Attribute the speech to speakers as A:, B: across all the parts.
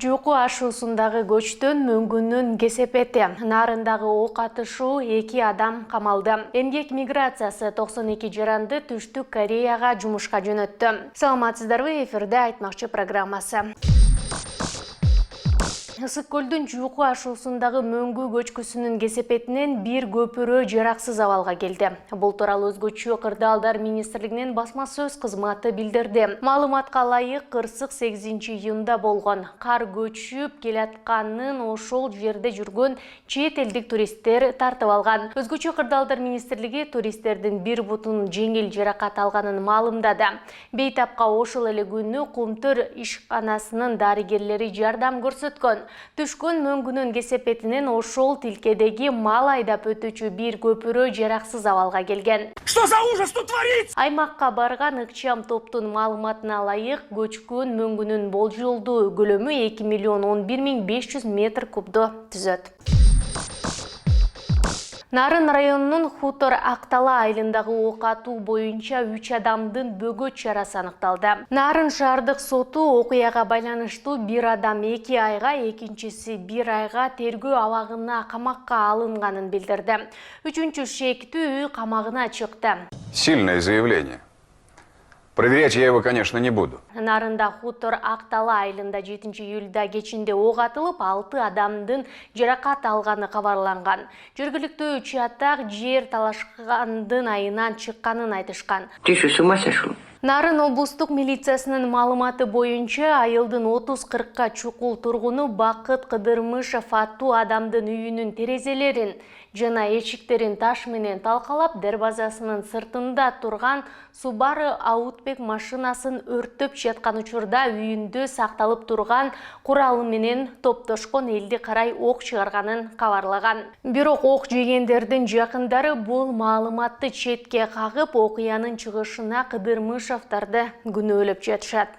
A: Жуку ашуусундагы көчтөн мөңгүнүн кесепети. Нарындагы ок атышуу 2 адам камалды. Эмгек миграциясы 92 жаранды Түштүк Кореяга жумушка жөнөттү. Саламатсыздарбы, эфирде айтмакчы программасы. Ысык көлдүн Жуку ашуусундагы мөңгү көчкүсүнүн кесепетинен бир көпүрө жараксыз абалга келди. Бул тууралуу Өзгөчө кырдаалдар министрлигинин басма сөз кызматы билдирди. Маалыматка ылайык, кырсык 8-июнда болгон. Кар көчүп келатканын ошол жерде жүргөн чет элдик туристтер тартып алган. Өзгөчө кырдаалдар министрлиги туристтердин бир бутун жеңил жаракат алганын маалымдады. Бейтапка ошол эле күнү Кумтөр ишканасынын дарыгерлери жардам көрсөткөн. Түшкөн мөңгүнүн кесепетинен ошол тилкедеги мал айдап өтүүчү бир көпүрө жараксыз абалга келген.
B: Что за ужас тут творится?
A: Аймакка барган ыкчам топтун маалыматына ылайык, көчкөн мөңгүнүн болжолдуу көлөмү 2,11,500 метр кубду түзөт. Нарын районунун Хутор Актала айылындагы ок атуу боюнча 3 адамдын бөгөт чарасы аныкталды. Нарын шаардык соту окуяга байланыштуу бир адам 2 айга, экинчиси 1 айга тергөө абагына камакка алынганын билдирди. Үчүнчү шектүү үй камагына чыкты.
B: Сильное заявление. Проверять я его, конечно, не буду.
A: Нарында Хутор Актала айылында 7 июлда кечинде ок атылып, 6 адамдын жаракат алганы кабарланган. Жергиликтүү чатак жер талашкандын айынан чыкканын айтышкан.
C: Ты что, с ума сошел?
A: Нарын облустук милициясынын маалыматы боюнча айылдын 30-40ка чукул тургуну Бакыт Кыдырмышев аттуу адамдын үйүнүн терезелерин жана эшиктерин таш менен талкалап, дарбазасынын сыртында турган Subaru Outback машинасын өрттөп жаткан учурда үйүндө сакталып турган куралы менен топтошкон элди карай ок чыгарганын кабарлаган. Бирок ок жегендердин жакындары бул маалыматты четке кагып, окуянын чыгышына Кыдырмышевдарды күнөөлөп жатышат.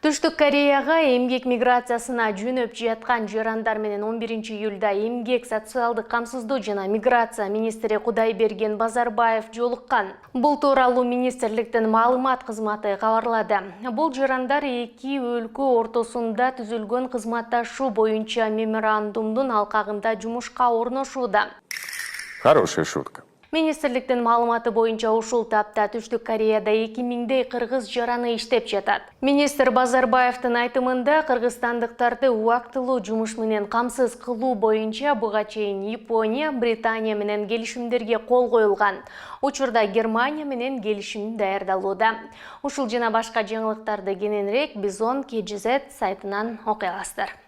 A: Түштүк Кореяга эмгек миграциясына жөнөп жаткан жарандар менен 11 июлда эмгек, социалдык камсыздоо жана миграция министри Кудайберген Базарбаев жолуккан. Бул тууралуу министрликтин маалымат кызматы кабарлады. Бул жарандар 2 өлкө ортосунда түзүлгөн кызматташуу боюнча меморандумдун алкагында жумушка орношууда.
B: Хорошая шутка.
A: Министрликтин маалыматы боюнча ушул тапта Түштүк Кореяда 2000дей кыргыз жараны иштеп жатат. Министр Базарбаевдин айтымында кыргызстандыктарды убактылуу жумуш менен камсыз кылуу боюнча буга чейин Япония, Британия менен келишимдерге кол коюлган. Учурда Германия менен келишим даярдалууда. Ушул жана башка жаңылыктарды кененирээк Бизон KGZ сайтынан окуй аласыздар.